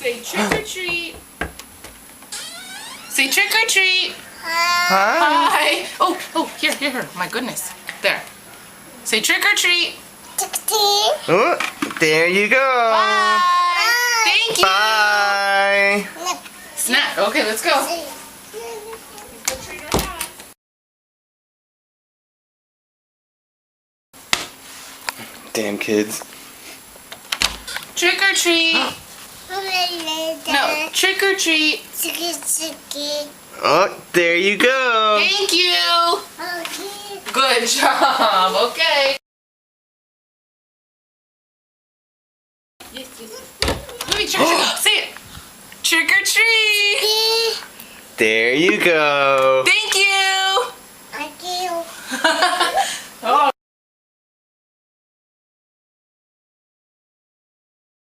Say trick or treat. Say trick or treat. Hi. Hi. Oh, here. My goodness. There. Say trick or treat. Oh, there you go. Bye. Thank you. Bye. Snack. Okay, let's go. Damn kids. Trick or treat. No, trick or treat. Oh, there you go. Thank you. Good job. Okay. Yes. Let me say it. Trick or treat. There you go.